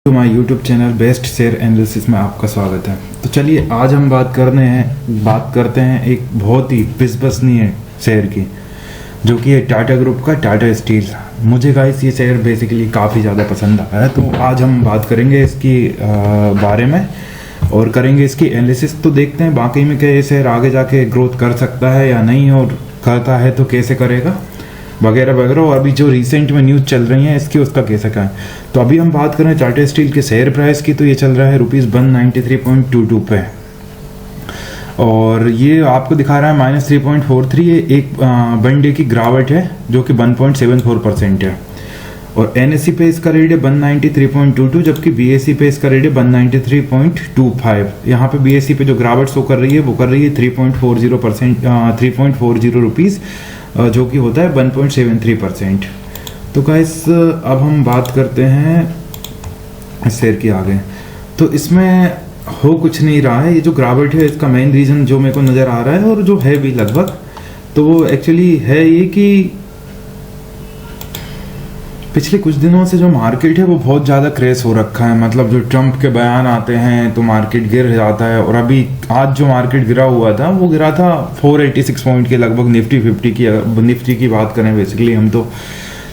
तो my YouTube channel best share analysis में आपका स्वागत है। तो चलिए आज हम बात करते हैं एक बहुत ही विश्वसनीय शेयर की, जो कि है टाटा ग्रुप का टाटा स्टील। मुझे गाइस ये शेयर बेसिकली काफ़ी ज़्यादा पसंद आया है, तो आज हम बात करेंगे इसकी बारे में और करेंगे इसकी एनालिसिस। तो देखते हैं बाकी में क्या ये शेयर आगे जाके ग्रोथ कर सकता है या नहीं, और करता है तो कैसे करेगा वगैरह वगैरह। और अभी जो रिसेंट में न्यूज़ चल रही है इसकी, उसका कैसा क्या है। तो अभी हम बात करें टाटा स्टील के शेयर प्राइस की, तो ये चल रहा है ₹193.22 पे, और ये आपको दिखा रहा है -3.43। ये एक वन डे की गिरावट है जो कि 1.74% है। और NSE पे इसका रेट है 193.22, जबकि BSE पे इसका रेट है 193.25। यहाँ पे BSE पे जो गिरावट शो कर रही है वो कर रही है 3.40 रुपीज़, जो कि होता है 1.73%। तो गाइस अब हम बात करते हैं इस शेयर की आगे। तो इसमें हो कुछ नहीं रहा है। ये जो गिरावट है इसका मेन रीज़न जो मेरे को नज़र आ रहा है, और जो है भी लगभग, तो वो एक्चुअली है ये कि पिछले कुछ दिनों से जो मार्केट है वो बहुत ज़्यादा क्रेश हो रखा है। मतलब जो ट्रम्प के बयान आते हैं तो मार्केट गिर जाता है, और अभी आज जो मार्केट गिरा हुआ था वो गिरा था 486 पॉइंट के लगभग, निफ्टी की बात करें बेसिकली हम तो।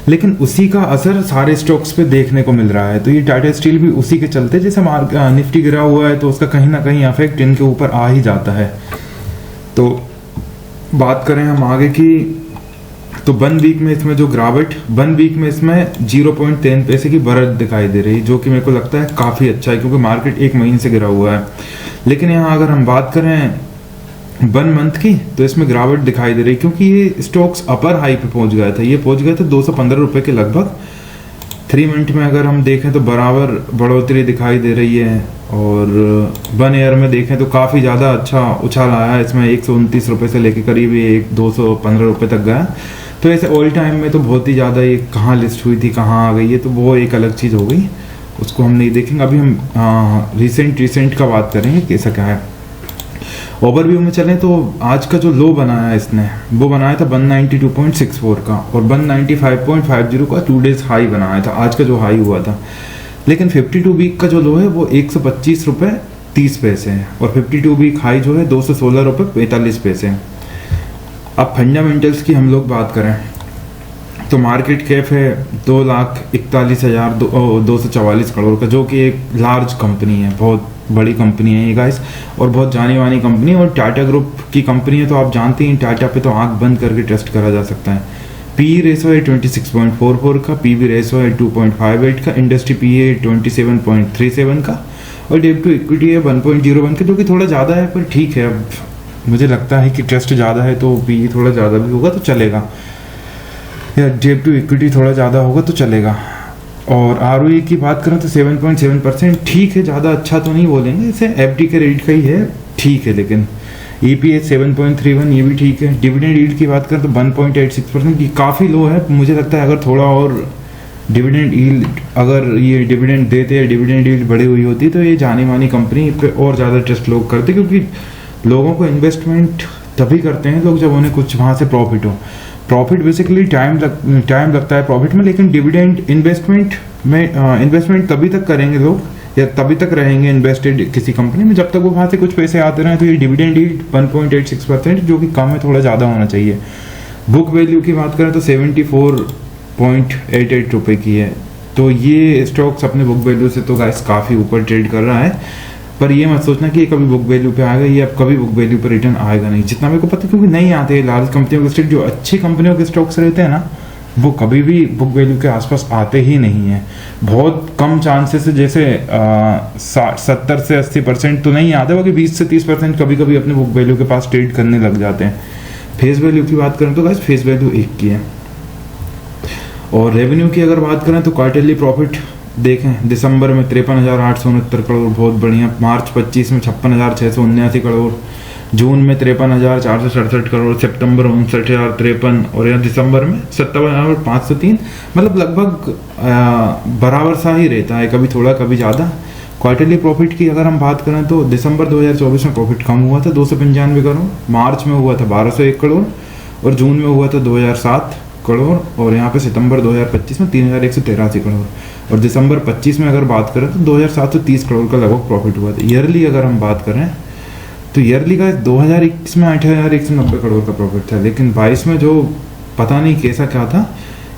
लेकिन उसी का असर सारे स्टॉक्स पे देखने को मिल रहा है। तो ये टाटा स्टील भी उसी के चलते, जैसे निफ्टी गिरा हुआ है तो उसका कहीं ना कहीं इफेक्ट इनके ऊपर आ ही जाता है। तो बात करें हम आगे की, तो 1 वीक में इसमें जो गिरावट, 1 वीक में इसमें 0.3 पैसे की बढ़त दिखाई दे रही, जो कि मेरे को लगता है काफ़ी अच्छा है, क्योंकि मार्केट 1 महीने से गिरा हुआ है। लेकिन यहाँ अगर हम बात करें 1 मंथ की, तो इसमें गिरावट दिखाई दे रही, क्योंकि ये स्टॉक्स अपर हाई पे पहुंच गए थे। ये पहुंच गए थे 215 रुपये के लगभग। 3 मिनट में अगर हम देखें तो बराबर बढ़ोतरी दिखाई दे रही है, और 1 ईयर में देखें तो काफ़ी ज़्यादा अच्छा उछाल आया है इसमें। 129 रुपये से लेकर करीब 215 रुपये तक गया। तो ऐसे ऑल टाइम में तो बहुत ही ज़्यादा ये कहाँ लिस्ट हुई थी, कहाँ आ गई है, तो वो एक अलग चीज़ हो गई, उसको हम नहीं देखेंगे। अभी हम रिसेंट का बात करेंगे कैसा क्या है। ओवरव्यू में चलें तो आज का जो लो बनाया है इसने, वो बनाया था 192.64 का, और 195.50 का 2 डेज हाई बनाया था, आज का जो हाई हुआ था। लेकिन 52 वीक का जो लो है वो 125 रुपये 30 पैसे है, और 52 वीक हाई जो है 216 रुपये 45 पैसे है। अब फंडामेंटल्स की हम लोग बात करें तो मार्केट कैप है 2,41,244 करोड़ का, जो कि एक लार्ज कंपनी है, बहुत बड़ी कंपनी है ये गाइस, और बहुत जानी मानी कंपनी है, और टाटा ग्रुप की कंपनी है। तो आप जानते हैं टाटा पे तो आंख बंद करके ट्रस्ट करा जा सकता है। PE रेशो है 26.44 का, PB रेशो है 2.58 का, इंडस्ट्री PE है 27.37 का, और डेट टू इक्विटी है 1.01 का, जो कि थोड़ा ज़्यादा है पर ठीक है। अब मुझे लगता है कि ट्रस्ट ज़्यादा है तो PE थोड़ा ज़्यादा भी होगा तो चलेगा, या डेट टू इक्विटी थोड़ा ज़्यादा होगा तो चलेगा। और ROE की बात करें तो 7.7%, ठीक है, ज़्यादा अच्छा तो नहीं बोलेंगे, इसे FD के रेट का ही है, ठीक है। लेकिन EPS 7.31, ये भी ठीक है। डिविडेंड यील्ड की बात करें तो 1.86%, ये काफ़ी लो है। मुझे लगता है अगर थोड़ा और डिविडेंड यील्ड, अगर ये डिविडेंड देते या डिविडेंड यील्ड बढ़ी हुई होती तो ये जानी मानी कंपनी पे और ज़्यादा ट्रस्ट लोग करते, क्योंकि लोगों को इन्वेस्टमेंट तभी करते हैं लोग जब उन्हें कुछ वहाँ से प्रॉफिट हो। प्रॉफिट बेसिकली टाइम लगता है प्रॉफिट में, लेकिन डिविडेंड इन्वेस्टमेंट तभी तक करेंगे लोग, या तभी तक रहेंगे इन्वेस्टेड किसी कंपनी में जब तक वो वहाँ से कुछ पैसे आते रहें। तो ये डिविडेंड यील्ड 1.86%, जो कि कम है, थोड़ा ज़्यादा होना चाहिए। बुक वैल्यू की बात करें तो 74.88 रुपये की है। तो ये स्टॉक्स अपने बुक वैल्यू से तो गाइस काफ़ी ऊपर ट्रेड कर रहा है, पर ये मत सोचना कि ये कभी बुक वैल्यू पे आएगा, ये अब कभी बुक वैल्यू पे रिटर्न आएगा नहीं, जितना मेरे को पता है, क्योंकि नहीं आते लार्ज कंपनियों के स्टॉक। जो अच्छी कंपनियों के स्टॉक्स रहते हैं ना, वो कभी भी बुक वैल्यू के आसपास आते ही नहीं है। बहुत कम चांसेस है, जैसे 70 से 80% तो नहीं आते, बाकी 20 से 30% कभी कभी अपने बुक वैल्यू के पास ट्रेड करने लग जाते हैं। फेस वैल्यू की बात करें तो गाइस फेस वैल्यू 1 की है। और रेवेन्यू की अगर बात करें तो क्वार्टरली प्रॉफिट देखें, दिसंबर में 53,869 करोड़, बहुत बढ़िया। मार्च 25 में 56,679 करोड़, जून में 53,467 करोड़, सितंबर 59,053, और यहाँ दिसंबर में 57,503। मतलब लगभग बराबर सा ही रहता है, कभी थोड़ा कभी ज़्यादा। क्वार्टरली प्रॉफिट की अगर हम बात करें तो दिसंबर 2024 में प्रॉफिट कम हुआ था 295 करोड़, मार्च में हुआ था 1,201 करोड़, और जून में हुआ था 2,007 करोड़ और यहाँ पे सितंबर 2025 में 3183 करोड़, और दिसंबर 25 में अगर बात करें तो 2730 करोड़ का लगभग प्रॉफिट हुआ था। ईयरली अगर हम बात करें तो ईयरली का 2021 में 8190 करोड़ का प्रॉफिट था, लेकिन 22 में जो पता नहीं कैसा क्या था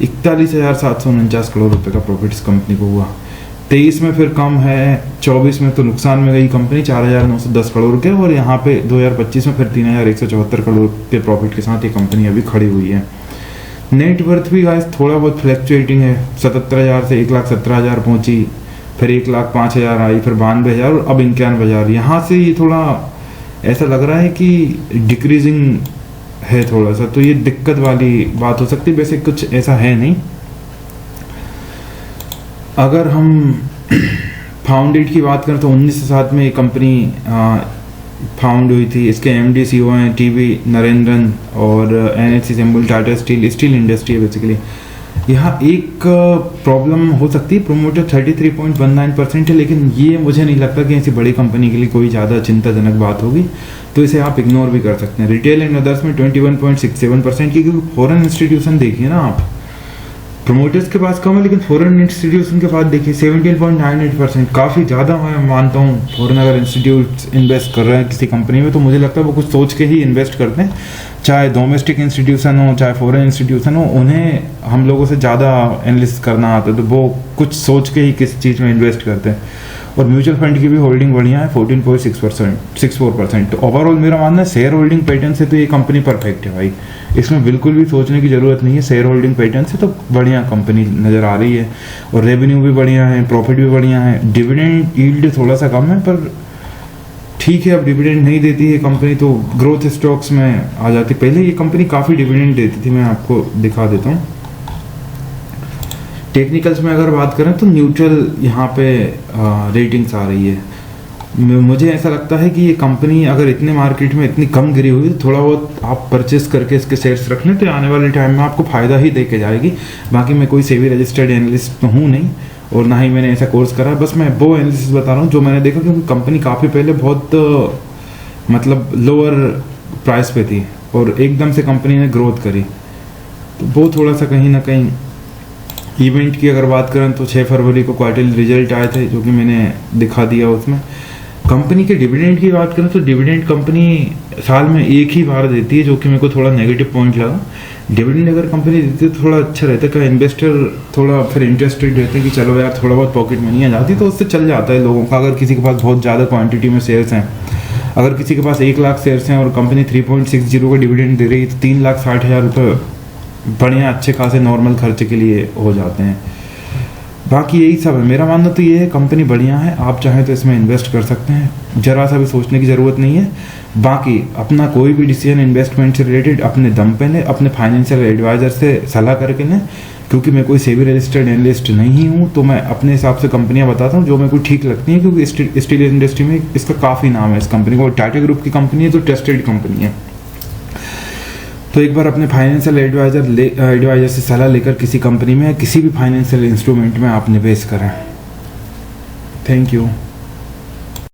41,749 करोड़ रुपए का प्रॉफिट इस कंपनी को हुआ। 23 में फिर कम है, 24 में तो नुकसान में गई कंपनी 4,910 करोड़ के, और यहाँ पे 2025 में फिर 3,174 करोड़ के प्रॉफिट के साथ ये कंपनी अभी खड़ी हुई है। नेट वर्थ भी गाइस थोड़ा बहुत फ्लैक्चुएटिंग है, 77,000 से 1,17,000 पहुंची, फिर 1,05,000 आई, फिर 92,000 और अब 91,000। यहाँ से ये थोड़ा ऐसा लग रहा है कि डिक्रीजिंग है थोड़ा सा, तो ये दिक्कत वाली बात हो सकती है। वैसे कुछ ऐसा है नहीं। अगर हम फाउंडेड की बात करें तो 1907 में ये कंपनी फाउंड हुई थी। इसके एमडी सीईओ हैं टीवी नरेंद्रन और NHC symbol Tata steel industry है बेसिकली। यहाँ एक प्रॉब्लम हो सकती है, प्रोमोटर 33.19% है, लेकिन ये मुझे नहीं लगता कि ऐसी बड़ी कंपनी के लिए कोई ज़्यादा चिंताजनक बात होगी, तो इसे आप इग्नोर भी कर सकते हैं। रिटेल एंड अदर्स में 21.67% की, क्योंकि फॉरेन इंस्टीट्यूशन देखिए ना आप, प्रोमोटर्स के पास कम है लेकिन फॉरेन इंस्टीट्यूशन के पास देखिए 17.98%, काफ़ी ज़्यादा मैं मानता हूँ। फॉरेन अगर इंस्टीट्यूट इन्वेस्ट कर रहे हैं किसी कंपनी में तो मुझे लगता है वो कुछ सोच के ही इन्वेस्ट करते हैं, चाहे डोमेस्टिक इंस्टीट्यूशन हो चाहे फॉरेन इंस्टीट्यूशन हो, उन्हें हम लोगों से ज़्यादा एनालिसिस करना आता है, तो वो कुछ सोच के ही किस चीज़ में इन्वेस्ट करते हैं। और म्यूचुअल फंड की भी होल्डिंग बढ़िया है 14.64%। तो ओवरऑल मेरा मानना है शेयर होल्डिंग पैटर्न से तो ये कंपनी परफेक्ट है भाई, इसमें बिल्कुल भी सोचने की ज़रूरत नहीं है। शेयर होल्डिंग पैटर्न से तो बढ़िया कंपनी नज़र आ रही है, और रेवेन्यू भी बढ़िया है, प्रॉफिट भी बढ़िया है। डिविडेंड यील्ड थोड़ा सा कम है पर ठीक है, अब डिविडेंड नहीं देती है कंपनी तो ग्रोथ स्टॉक्स में आ जाती। पहले ये कंपनी काफ़ी डिविडेंड देती थी, मैं आपको दिखा देता हूँ। टेक्निकल्स में अगर बात करें तो न्यूट्रल यहाँ पे रेटिंग्स आ रही है। मुझे ऐसा लगता है कि ये कंपनी अगर इतने मार्केट में इतनी कम गिरी हुई तो थोड़ा बहुत आप परचेस करके इसके शेयर्स रख लें तो आने वाले टाइम में आपको फ़ायदा ही दे के जाएगी। बाकी मैं कोई सेबी रजिस्टर्ड एनालिस्ट तो हूँ नहीं, और ना ही मैंने ऐसा कोर्स करा, बस मैं वो एनालिसिस बता रहा हूँ जो मैंने देखा, क्योंकि कंपनी काफ़ी पहले बहुत मतलब लोअर प्राइस पे थी और एकदम से कंपनी ने ग्रोथ करी, तो वो थोड़ा सा कहीं ना कहीं। इवेंट की अगर बात करें तो 6 फरवरी को क्वार्टरली रिजल्ट आए थे जो कि मैंने दिखा दिया उसमें। कंपनी के डिविडेंड की बात करें तो डिविडेंड कंपनी साल में एक ही बार देती है, जो कि मेरे को थोड़ा नेगेटिव पॉइंट लगा। डिविडेंड अगर कंपनी देती है तो थोड़ा अच्छा रहता है, क्या इन्वेस्टर थोड़ा फिर इंटरेस्टेड रहते हैं कि चलो यार थोड़ा बहुत पॉकेट मनी आ जाती तो उससे चल जाता है लोगों का। अगर किसी के पास बहुत ज़्यादा क्वांटिटी में शेयर्स हैं, अगर किसी के पास 1 लाख शेयर्स हैं और कंपनी 3.60 का डिविडेंड दे रही है तो 3,60,000 रुपये बढ़िया अच्छे खासे नॉर्मल खर्चे के लिए हो जाते हैं। बाकी यही सब है, मेरा मानना तो ये है कंपनी बढ़िया है, आप चाहें तो इसमें इन्वेस्ट कर सकते हैं, जरा सा भी सोचने की ज़रूरत नहीं है। बाकी अपना कोई भी डिसीजन इन्वेस्टमेंट से रिलेटेड अपने दम पे लें, अपने फाइनेंशियल एडवाइज़र से सलाह करके लें, क्योंकि मैं कोई सेबी रजिस्टर्ड एनालिस्ट नहीं हूँ, तो मैं अपने हिसाब से कंपनियाँ बताता हूँ जो मेरे को ठीक लगती हैं, क्योंकि स्टील इंडस्ट्री में इसका काफ़ी नाम है इस कंपनी को, टाटा ग्रुप की कंपनी है तो ट्रस्टेड कंपनी है। तो एक बार अपने फाइनेंशियल एडवाइजर से सलाह लेकर किसी कंपनी में किसी भी फाइनेंशियल इंस्ट्रूमेंट में आप निवेश करें। Thank you.